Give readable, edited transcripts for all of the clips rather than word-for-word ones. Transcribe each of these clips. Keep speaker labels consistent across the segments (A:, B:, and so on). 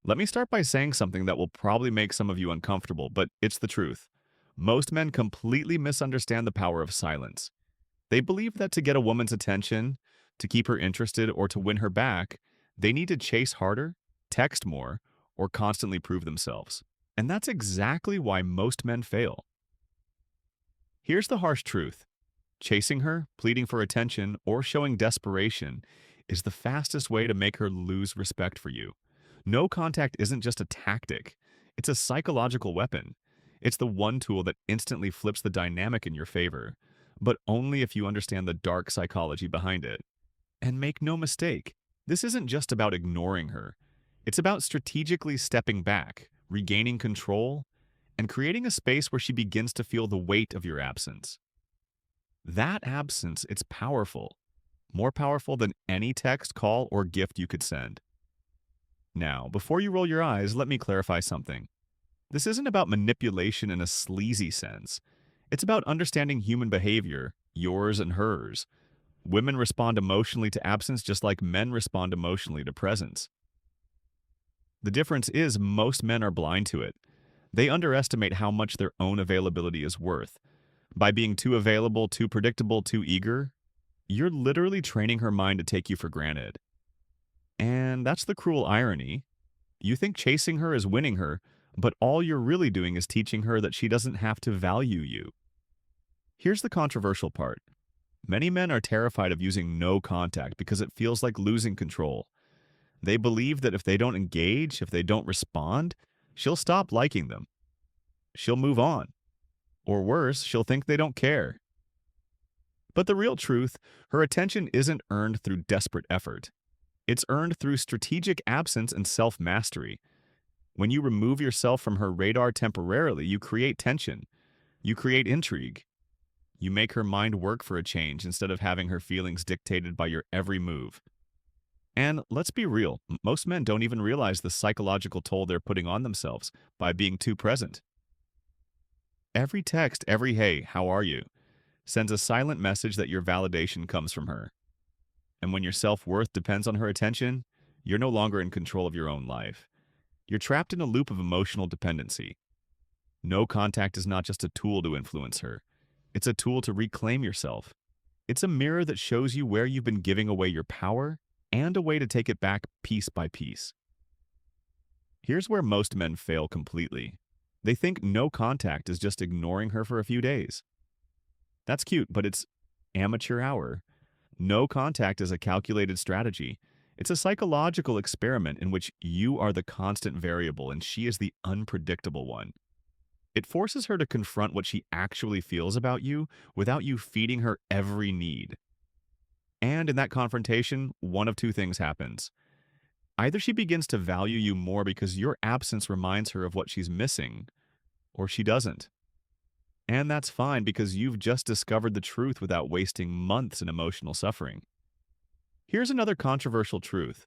A: Let me start by saying something that will probably make some of you uncomfortable, but it's the truth. Most men completely misunderstand the power of silence. They believe that to get a woman's attention, to keep her interested, or to win her back, they need to chase harder, text more, or constantly prove themselves. And that's exactly why most men fail. Here's the harsh truth. Chasing her, pleading for attention, or showing desperation is the fastest way to make her lose respect for you. No contact isn't just a tactic, it's a psychological weapon. It's the one tool that instantly flips the dynamic in your favor, but only if you understand the dark psychology behind it. And make no mistake, this isn't just about ignoring her. It's about strategically stepping back, regaining control, and creating a space where she begins to feel the weight of your absence. That absence, it's powerful. More powerful than any text, call, or gift you could send. Now, before you roll your eyes, let me clarify something. This isn't about manipulation in a sleazy sense. It's about understanding human behavior, yours and hers. Women respond emotionally to absence just like men respond emotionally to presence. The difference is most men are blind to it. They underestimate how much their own availability is worth. By being too available, too predictable, too eager, you're literally training her mind to take you for granted. And that's the cruel irony. You think chasing her is winning her, but all you're really doing is teaching her that she doesn't have to value you. Here's the controversial part. Many men are terrified of using no contact because it feels like losing control. They believe that if they don't engage, if they don't respond, she'll stop liking them. She'll move on. Or worse, she'll think they don't care. But the real truth, her attention isn't earned through desperate effort. It's earned through strategic absence and self-mastery. When you remove yourself from her radar temporarily, you create tension. You create intrigue. You make her mind work for a change instead of having her feelings dictated by your every move. And let's be real, most men don't even realize the psychological toll they're putting on themselves by being too present. Every text, every "hey, how are you?" sends a silent message that your validation comes from her. And when your self-worth depends on her attention, you're no longer in control of your own life. You're trapped in a loop of emotional dependency. No contact is not just a tool to influence her. It's a tool to reclaim yourself. It's a mirror that shows you where you've been giving away your power and a way to take it back piece by piece. Here's where most men fail completely. They think no contact is just ignoring her for a few days. That's cute, but it's amateur hour. No contact is a calculated strategy. It's a psychological experiment in which you are the constant variable and she is the unpredictable one. It forces her to confront what she actually feels about you without you feeding her every need. And in that confrontation, one of two things happens. Either she begins to value you more because your absence reminds her of what she's missing, or she doesn't. And that's fine because you've just discovered the truth without wasting months in emotional suffering. Here's another controversial truth.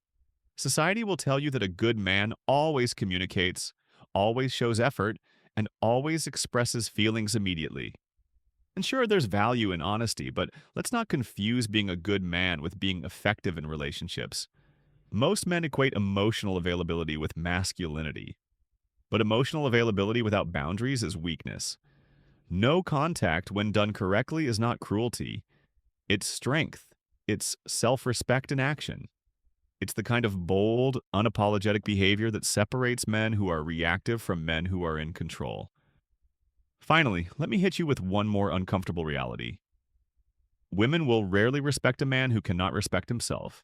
A: Society will tell you that a good man always communicates, always shows effort, and always expresses feelings immediately. And sure, there's value in honesty, but let's not confuse being a good man with being effective in relationships. Most men equate emotional availability with masculinity. But emotional availability without boundaries is weakness. No contact, when done correctly, is not cruelty. It's strength. It's self-respect in action. It's the kind of bold, unapologetic behavior that separates men who are reactive from men who are in control. Finally, let me hit you with one more uncomfortable reality. Women will rarely respect a man who cannot respect himself.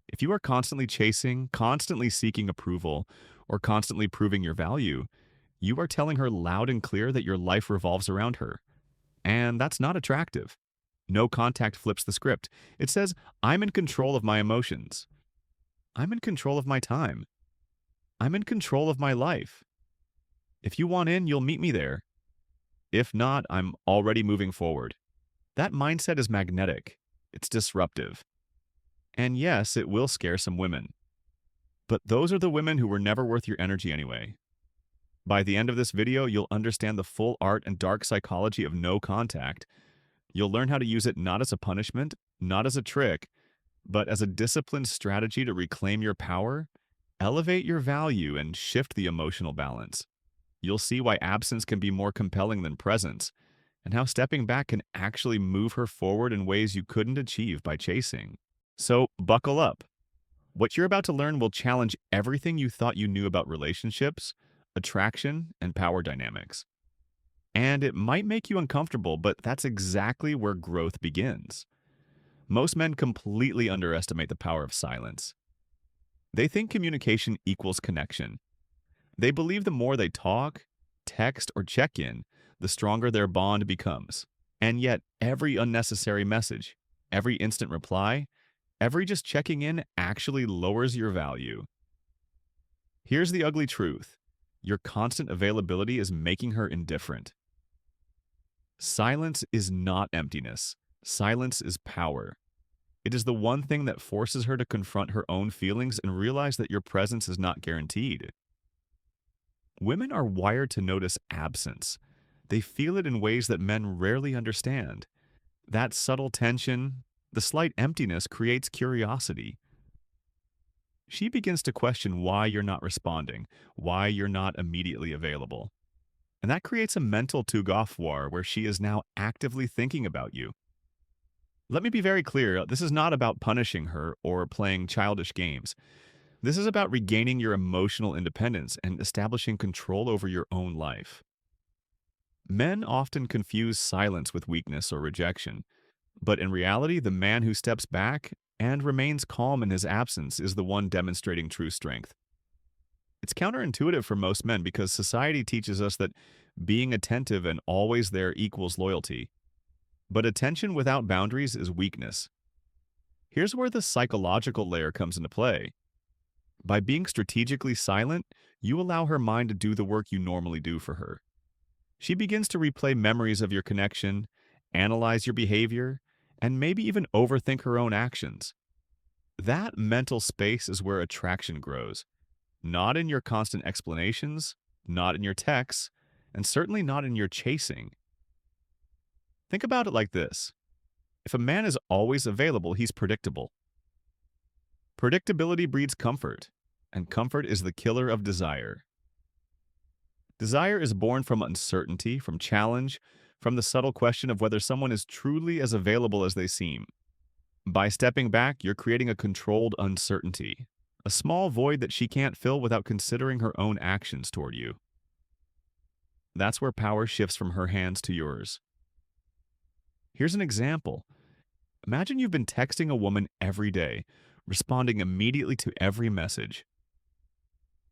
A: If you are constantly chasing, constantly seeking approval, or constantly proving your value, you are telling her loud and clear that your life revolves around her. And that's not attractive. No contact flips the script. It says, I'm in control of my emotions. I'm in control of my time. I'm in control of my life. If you want in, you'll meet me there. If not, I'm already moving forward. That mindset is magnetic. It's disruptive. And yes, it will scare some women. But those are the women who were never worth your energy anyway. By the end of this video, you'll understand the full art and dark psychology of no contact. You'll learn how to use it not as a punishment, not as a trick, but as a disciplined strategy to reclaim your power Elevate your value and shift the emotional balance. You'll see why absence can be more compelling than presence, and how stepping back can actually move her forward in ways you couldn't achieve by chasing. So, buckle up. What you're about to learn will challenge everything you thought you knew about relationships, attraction, and power dynamics. And it might make you uncomfortable, but that's exactly where growth begins. Most men completely underestimate the power of silence. They think communication equals connection. They believe the more they talk, text, or check in, the stronger their bond becomes. And yet, every unnecessary message, every instant reply, every just checking in actually lowers your value. Here's the ugly truth: your constant availability is making her indifferent. Silence is not emptiness. Silence is power. It is the one thing that forces her to confront her own feelings and realize that your presence is not guaranteed. Women are wired to notice absence. They feel it in ways that men rarely understand. That subtle tension, the slight emptiness, creates curiosity. She begins to question why you're not responding, why you're not immediately available. And that creates a mental tout-gaufoir where she is now actively thinking about you. Let me be very clear, this is not about punishing her or playing childish games. This is about regaining your emotional independence and establishing control over your own life. Men often confuse silence with weakness or rejection, but in reality, the man who steps back and remains calm in his absence is the one demonstrating true strength. It's counterintuitive for most men because society teaches us that being attentive and always there equals loyalty. But attention without boundaries is weakness. Here's where the psychological layer comes into play. By being strategically silent, you allow her mind to do the work you normally do for her. She begins to replay memories of your connection, analyze your behavior, and maybe even overthink her own actions. That mental space is where attraction grows. Not in your constant explanations, not in your texts, and certainly not in your chasing. Think about it like this. If a man is always available, he's predictable. Predictability breeds comfort, and comfort is the killer of desire. Desire is born from uncertainty, from challenge, from the subtle question of whether someone is truly as available as they seem. By stepping back, you're creating a controlled uncertainty, a small void that she can't fill without considering her own actions toward you. That's where power shifts from her hands to yours. Here's an example. Imagine you've been texting a woman every day, responding immediately to every message.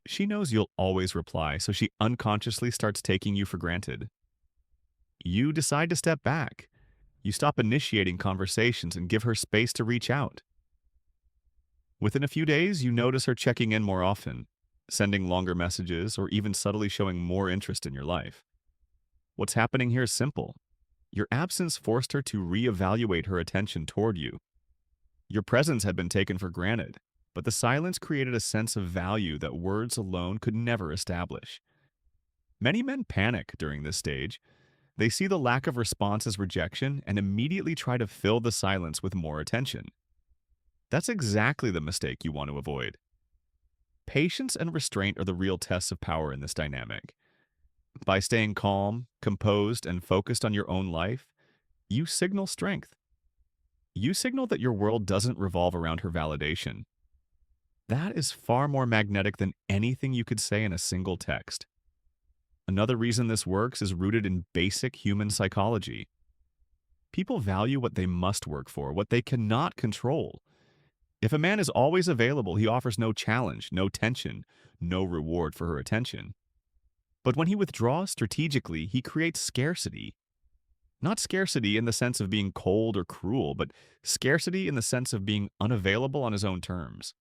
A: She knows you'll always reply, so she unconsciously starts taking you for granted. You decide to step back. You stop initiating conversations and give her space to reach out. Within a few days, you notice her checking in more often, sending longer messages, or even subtly showing more interest in your life. What's happening here is simple. Your absence forced her to reevaluate her attention toward you. Your presence had been taken for granted, but the silence created a sense of value that words alone could never establish. Many men panic during this stage. They see the lack of response as rejection and immediately try to fill the silence with more attention. That's exactly the mistake you want to avoid. Patience and restraint are the real tests of power in this dynamic. By staying calm, composed, and focused on your own life, you signal strength. You signal that your world doesn't revolve around her validation. That is far more magnetic than anything you could say in a single text. Another reason this works is rooted in basic human psychology. People value what they must work for, what they cannot control. If a man is always available, he offers no challenge, no tension, no reward for her attention. But when he withdraws strategically, he creates scarcity. Not scarcity in the sense of being cold or cruel, but scarcity in the sense of being unavailable on his own terms.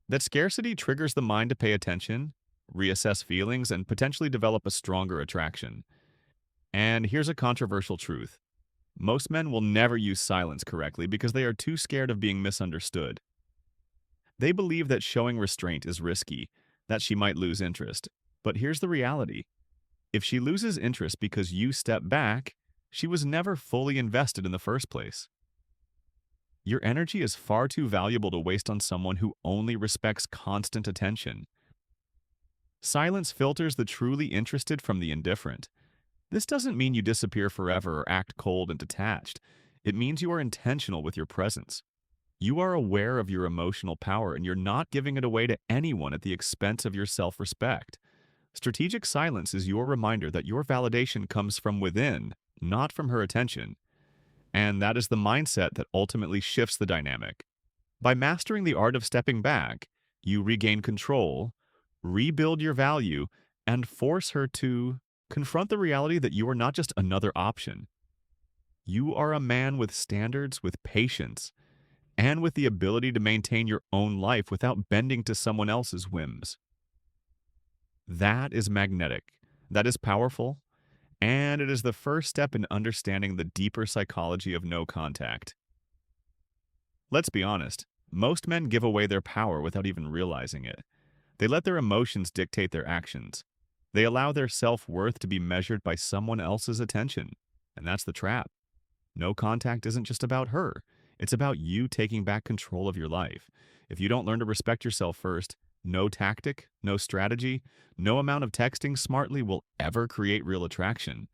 A: That scarcity triggers the mind to pay attention, reassess feelings, and potentially develop a stronger attraction. And here's a controversial truth. Most men will never use silence correctly because they are too scared of being misunderstood. They believe that showing restraint is risky, that she might lose interest. But here's the reality. If she loses interest because you step back, she was never fully invested in the first place. Your energy is far too valuable to waste on someone who only respects constant attention. Silence filters the truly interested from the indifferent. This doesn't mean you disappear forever or act cold and detached. It means you are intentional with your presence. You are aware of your emotional power and you're not giving it away to anyone at the expense of your self-respect. Strategic silence is your reminder that your validation comes from within, not from her attention. And that is the mindset that ultimately shifts the dynamic. By mastering the art of stepping back, you regain control, rebuild your value, and force her to confront the reality that you are not just another option. You are a man with standards, with patience, and with the ability to maintain your own life without bending to someone else's whims. That is magnetic. That is powerful. And it is the first step in understanding the deeper psychology of no contact. Let's be honest, most men give away their power without even realizing it. They let their emotions dictate their actions. They allow their self-worth to be measured by someone else's attention. And that's the trap. No contact isn't just about her. It's about you taking back control of your life. If you don't learn to respect yourself first, no tactic, no strategy, no amount of texting smartly will ever create real attraction.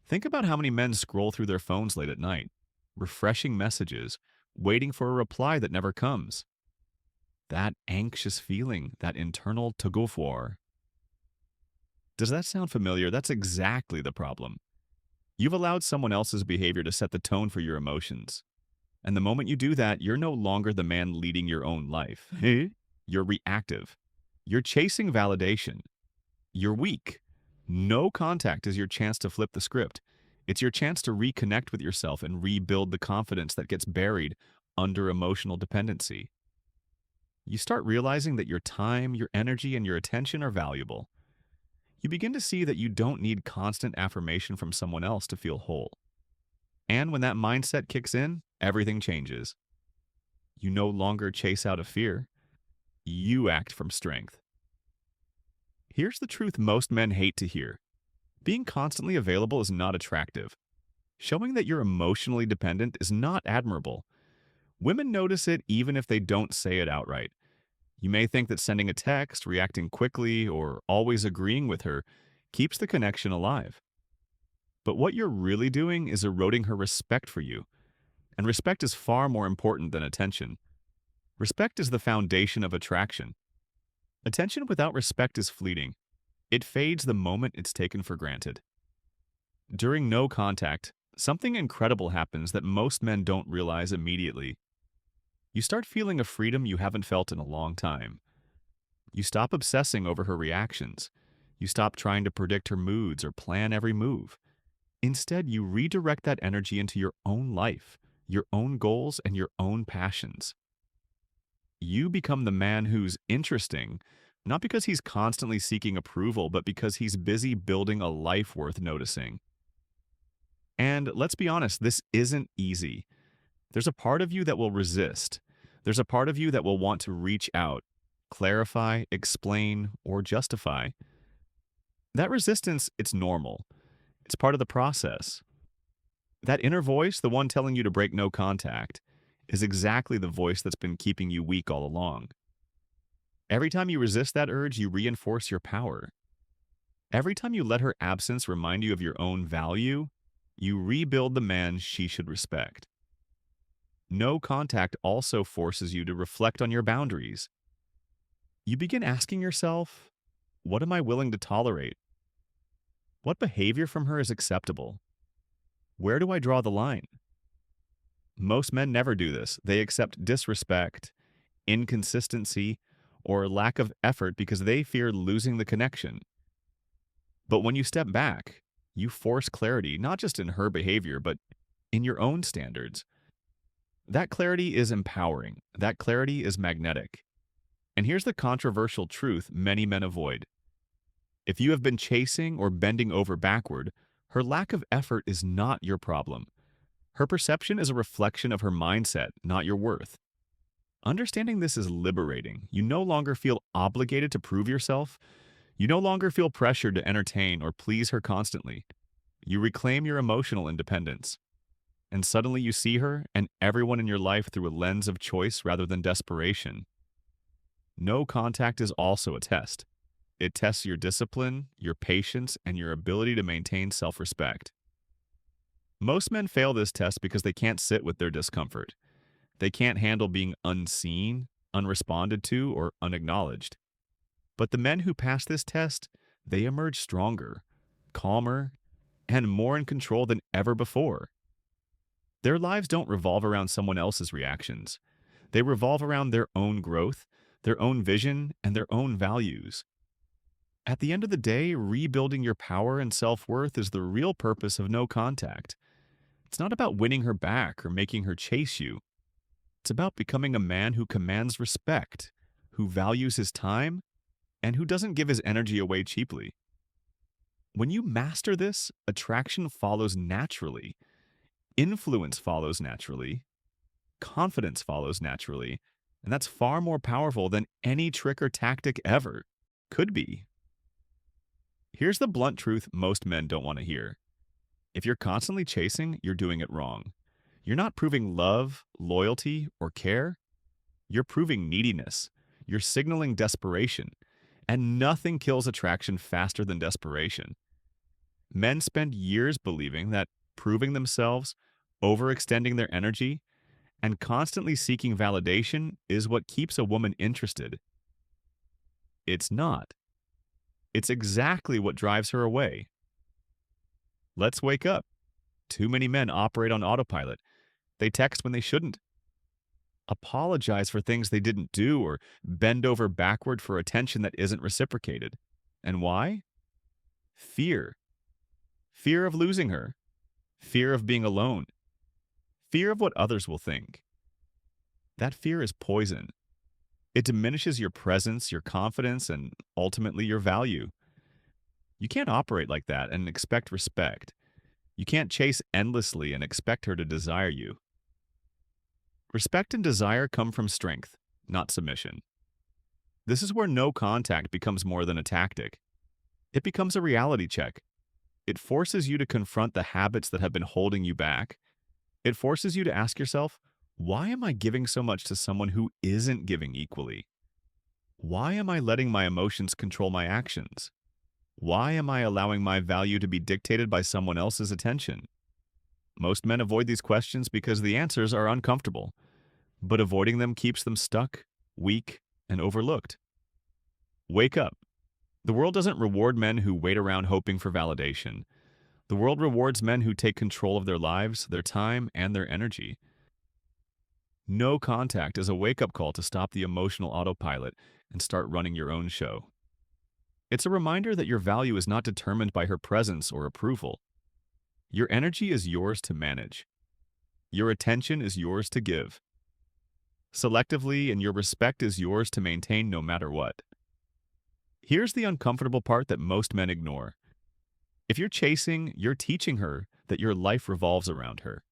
A: Think about how many men scroll through their phones late at night, refreshing messages, waiting for a reply that never comes. That anxious feeling, that internal tug of war. Does that sound familiar? That's exactly the problem. You've allowed someone else's behavior to set the tone for your emotions. And the moment you do that, you're no longer the man leading your own life. You're reactive. You're chasing validation. You're weak. No contact is your chance to flip the script. It's your chance to reconnect with yourself and rebuild the confidence that gets buried under emotional dependency. You start realizing that your time, your energy, and your attention are valuable. You begin to see that you don't need constant affirmation from someone else to feel whole. And when that mindset kicks in, everything changes. You no longer chase out of fear. You act from strength. Here's the truth most men hate to hear. Being constantly available is not attractive. Showing that you're emotionally dependent is not admirable. Women notice it even if they don't say it outright. You may think that sending a text, reacting quickly, or always agreeing with her keeps the connection alive. But what you're really doing is eroding her respect for you. And respect is far more important than attention. Respect is the foundation of attraction. Attention without respect is fleeting. It fades the moment it's taken for granted. During no contact, something incredible happens that most men don't realize immediately. You start feeling a freedom you haven't felt in a long time. You stop obsessing over her reactions. You stop trying to predict her moods or plan every move. Instead, you redirect that energy into your own life, your own goals, and your own passions. You become the man who's interesting, not because he's constantly seeking approval, but because he's busy building a life worth noticing. And let's be honest, this isn't easy. There's a part of you that will resist. There's a part of you that will want to reach out, clarify, explain, or justify. That resistance, it's normal. It's part of the process. That inner voice, the one telling you to break no contact, is exactly the voice that's been keeping you weak all along. Every time you resist that urge, you reinforce your power. Every time you let her absence remind you of your own value, you rebuild the man she should respect. No contact also forces you to reflect on your boundaries. You begin asking yourself, what am I willing to tolerate? What behavior from her is acceptable? Where do I draw the line? Most men never do this. They accept disrespect, inconsistency, or lack of effort because they fear losing the connection. But when you step back, you force clarity, not just in her behavior, but in your own standards. That clarity is empowering. That clarity is magnetic. And here's the controversial truth many men avoid. If you have been chasing or bending over backward, her lack of effort is not your problem. Her perception is a reflection of her mindset, not your worth. Understanding this is liberating. You no longer feel obligated to prove yourself. You no longer feel pressured to entertain or please her constantly. You reclaim your emotional independence. and suddenly you see her and everyone in your life through a lens of choice rather than desperation. No contact is also a test. It tests your discipline, your patience, and your ability to maintain self-respect. Most men fail this test because they can't sit with their discomfort. They can't handle being unseen, unresponded to, or unacknowledged. But the men who pass this test, they emerge stronger, calmer, and more in control than ever before. Their lives don't revolve around someone else's reactions. They revolve around their own growth, their own vision, and their own values. At the end of the day, rebuilding your power and self-worth is the real purpose of no contact. It's not about winning her back or making her chase you. It's about becoming a man who commands respect, who values his time, and who doesn't give his energy away cheaply. When you master this, attraction follows naturally, influence follows naturally, confidence follows naturally, and that's far more powerful than any trick or tactic ever could be. Here's the blunt truth most men don't want to hear. If you're constantly chasing, you're doing it wrong. You're not proving love, loyalty, or care. You're proving neediness. You're signaling desperation. And nothing kills attraction faster than desperation. Men spend years believing that proving themselves, overextending their energy, and constantly seeking validation is what keeps a woman interested. It's not. It's exactly what drives her away. Let's wake up. Too many men operate on autopilot. They text when they shouldn't, apologize for things they didn't do, or bend over backward for attention that isn't reciprocated. And why? Fear. Fear of losing her. Fear of being alone. Fear of what others will think. That fear is poison. It diminishes your presence, your confidence, and ultimately your value. You can't operate like that and expect respect. You can't chase endlessly and expect her to desire you. Respect and desire come from strength, not submission. This is where no contact becomes more than a tactic. It becomes a reality check. It forces you to confront the habits that have been holding you back. It forces you to ask yourself, why am I giving so much to someone who isn't giving equally? Why am I letting my emotions control my actions? Why am I allowing my value to be dictated by someone else's attention? Most men avoid these questions because the answers are uncomfortable, but avoiding them keeps them stuck, weak, and overlooked. Wake up. The world doesn't reward men who wait around hoping for validation. The world rewards men who take control of their lives, their time, and their energy. No contact is a wake-up call to stop the emotional autopilot and start running your own show. It's a reminder that your value is not determined by her presence or approval. Your energy is yours to manage. Your attention is yours to give. Selectively, and your respect is yours to maintain no matter what. Here's the uncomfortable part that most men ignore. If you're chasing, you're teaching her that your life revolves around her.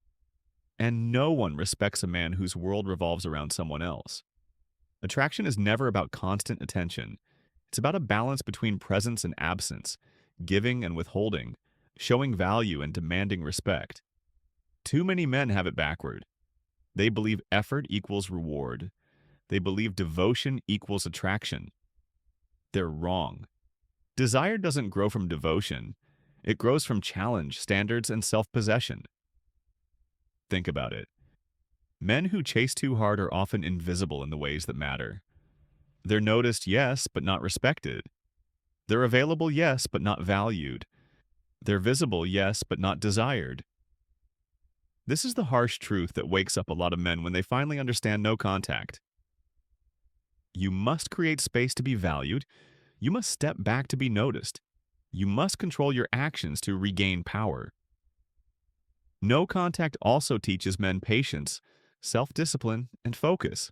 A: And no one respects a man whose world revolves around someone else. Attraction is never about constant attention. It's about a balance between presence and absence, giving and withholding, showing value and demanding respect. Too many men have it backward. They believe effort equals reward. They believe devotion equals attraction. They're wrong. Desire doesn't grow from devotion. It grows from challenge, standards, and self-possession. Think about it. Men who chase too hard are often invisible in the ways that matter. They're noticed, yes, but not respected. They're available, yes, but not valued. They're visible, yes, but not desired. This is the harsh truth that wakes up a lot of men when they finally understand no contact. You must create space to be valued. You must step back to be noticed. You must control your actions to regain power. No contact also teaches men patience, self-discipline, and focus.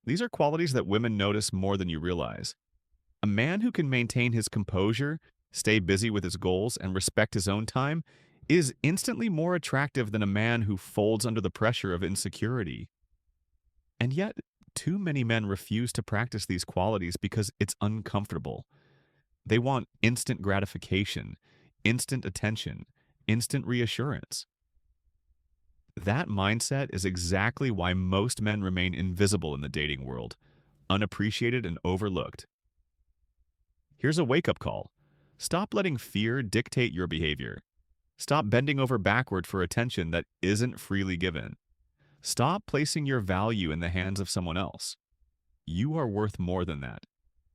A: These are qualities that women notice more than you realize. A man who can maintain his composure, stay busy with his goals, and respect his own time is instantly more attractive than a man who folds under the pressure of insecurity. And yet, too many men refuse to practice these qualities because it's uncomfortable. They want instant gratification, instant attention, instant reassurance. That mindset is exactly why most men remain invisible in the dating world, unappreciated and overlooked. Here's a wake-up call. Stop letting fear dictate your behavior. Stop bending over backward for attention that isn't freely given. Stop placing your value in the hands of someone else. You are worth more than that.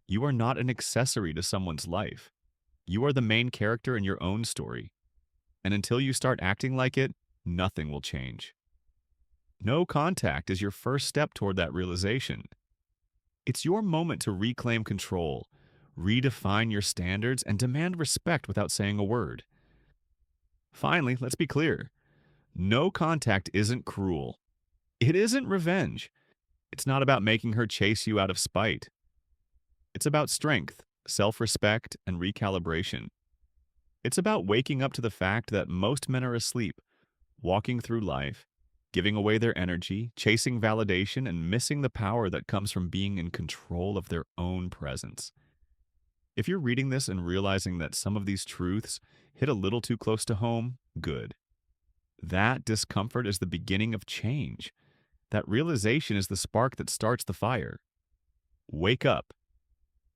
A: You are not an accessory to someone's life. You are the main character in your own story. And until you start acting like it, nothing will change. No contact is your first step toward that realization. It's your moment to reclaim control, redefine your standards, and demand respect without saying a word. Finally, let's be clear. No contact isn't cruel. It isn't revenge. It's not about making her chase you out of spite. It's about strength, self-respect, and recalibration. It's about waking up to the fact that most men are asleep, walking through life, giving away their energy, chasing validation, and missing the power that comes from being in control of their own presence. If you're reading this and realizing that some of these truths hit a little too close to home, good. That discomfort is the beginning of change. That realization is the spark that starts the fire. Wake up.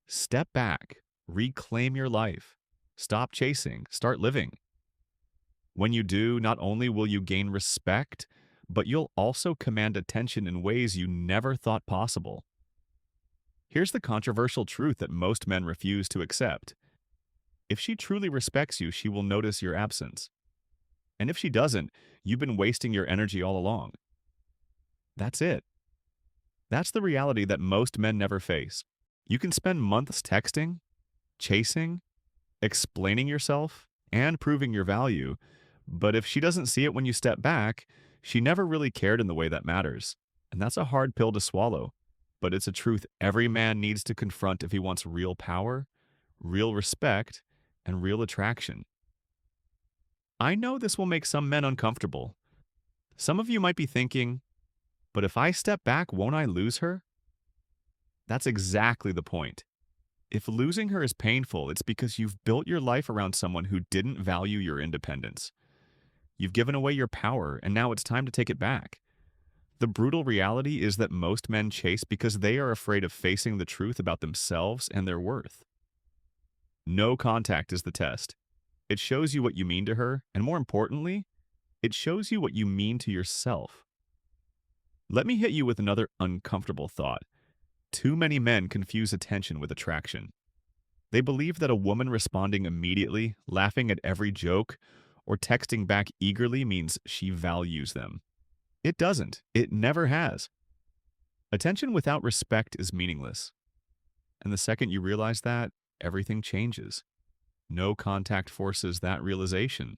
A: Step back. Reclaim your life. Stop chasing. Start living. When you do, not only will you gain respect, but you'll also command attention in ways you never thought possible. Here's the controversial truth that most men refuse to accept. If she truly respects you, she will notice your absence. And if she doesn't, you've been wasting your energy all along. That's it. That's the reality that most men never face. You can spend months texting, chasing, explaining yourself, and proving your value, but if she doesn't see it when you step back, she never really cared in the way that matters. And that's a hard pill to swallow, but it's a truth every man needs to confront if he wants real power, real respect, and real attraction. I know this will make some men uncomfortable. Some of you might be thinking, but if I step back, won't I lose her? That's exactly the point. If losing her is painful, it's because you've built your life around someone who didn't value your independence. You've given away your power, and now it's time to take it back. The brutal reality is that most men chase because they are afraid of facing the truth about themselves and their worth. No contact is the test. It shows you what you mean to her, and more importantly, it shows you what you mean to yourself. Let me hit you with another uncomfortable thought. Too many men confuse attention with attraction. They believe that a woman responding immediately, laughing at every joke, or texting back eagerly means she values them. It doesn't. It never has. Attention without respect is meaningless. And the second you realize that, everything changes. No contact forces that realization.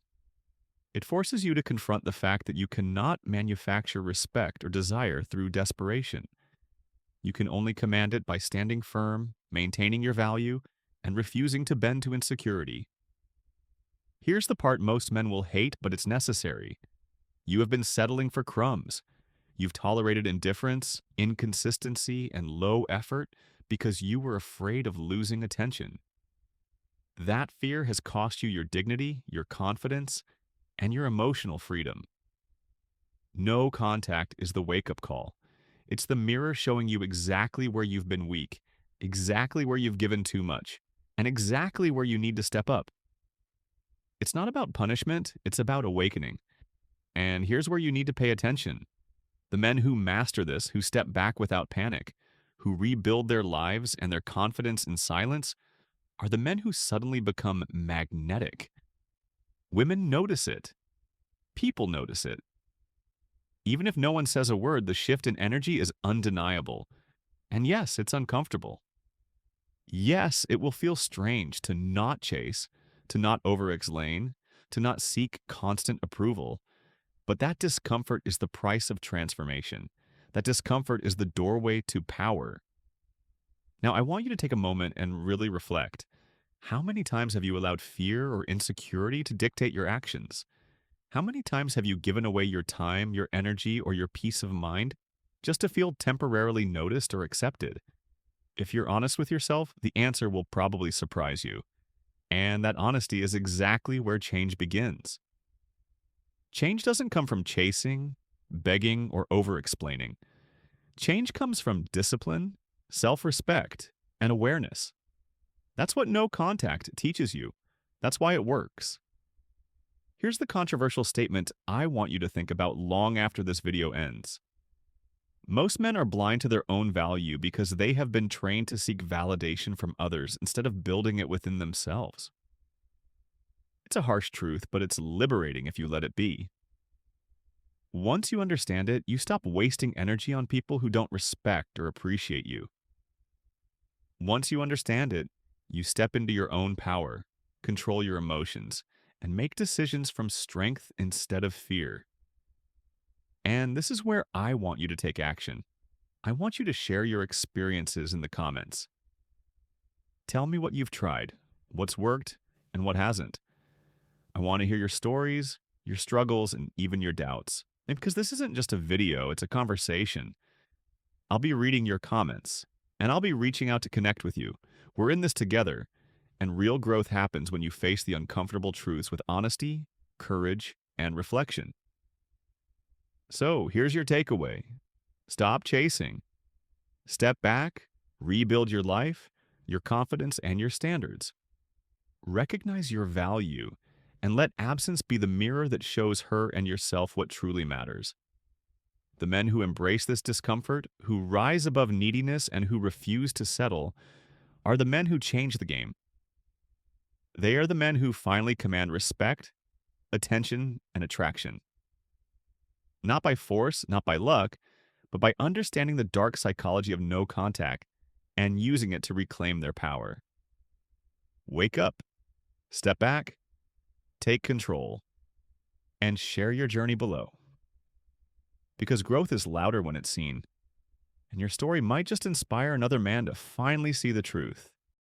A: It forces you to confront the fact that you cannot manufacture respect or desire through desperation. You can only command it by standing firm, maintaining your value, and refusing to bend to insecurity. Here's the part most men will hate, but it's necessary. You have been settling for crumbs. You've tolerated indifference, inconsistency, and low effort because you were afraid of losing attention. That fear has cost you your dignity, your confidence, and your emotional freedom. No contact is the wake-up call. It's the mirror showing you exactly where you've been weak, exactly where you've given too much, and exactly where you need to step up. It's not about punishment, it's about awakening. And here's where you need to pay attention. The men who master this, who step back without panic, who rebuild their lives and their confidence in silence, are the men who suddenly become magnetic. Women notice it. People notice it. Even if no one says a word, the shift in energy is undeniable. And yes, it's uncomfortable. Yes, it will feel strange to not chase, to not over-explain, to not seek constant approval. But that discomfort is the price of transformation. That discomfort is the doorway to power. Now, I want you to take a moment and really reflect. How many times have you allowed fear or insecurity to dictate your actions? How many times have you given away your time, your energy, or your peace of mind just to feel temporarily noticed or accepted? If you're honest with yourself, the answer will probably surprise you. And that honesty is exactly where change begins. Change doesn't come from chasing, begging, or over-explaining. Change comes from discipline, self-respect, and awareness. That's what no contact teaches you. That's why it works. Here's the controversial statement I want you to think about long after this video ends. Most men are blind to their own value because they have been trained to seek validation from others instead of building it within themselves. It's a harsh truth, but it's liberating if you let it be. Once you understand it, you stop wasting energy on people who don't respect or appreciate you. Once you understand it, you step into your own power, control your emotions, and make decisions from strength instead of fear. And this is where I want you to take action. I want you to share your experiences in the comments. Tell me what you've tried, what's worked, and what hasn't. I want to hear your stories, your struggles, and even your doubts. And because this isn't just a video, it's a conversation. I'll be reading your comments, and I'll be reaching out to connect with you. We're in this together, and real growth happens when you face the uncomfortable truths with honesty, courage, and reflection. So here's your takeaway. Stop chasing. Step back, rebuild your life, your confidence, and your standards. Recognize your value, and let absence be the mirror that shows her and yourself what truly matters. The men who embrace this discomfort, who rise above neediness, and who refuse to settle, are the men who change the game. They are the men who finally command respect, attention, and attraction. Not by force, not by luck, but by understanding the dark psychology of no contact and using it to reclaim their power. Wake up, step back, take control, and share your journey below. Because growth is louder when it's seen, and your story might just inspire another man to finally see the truth.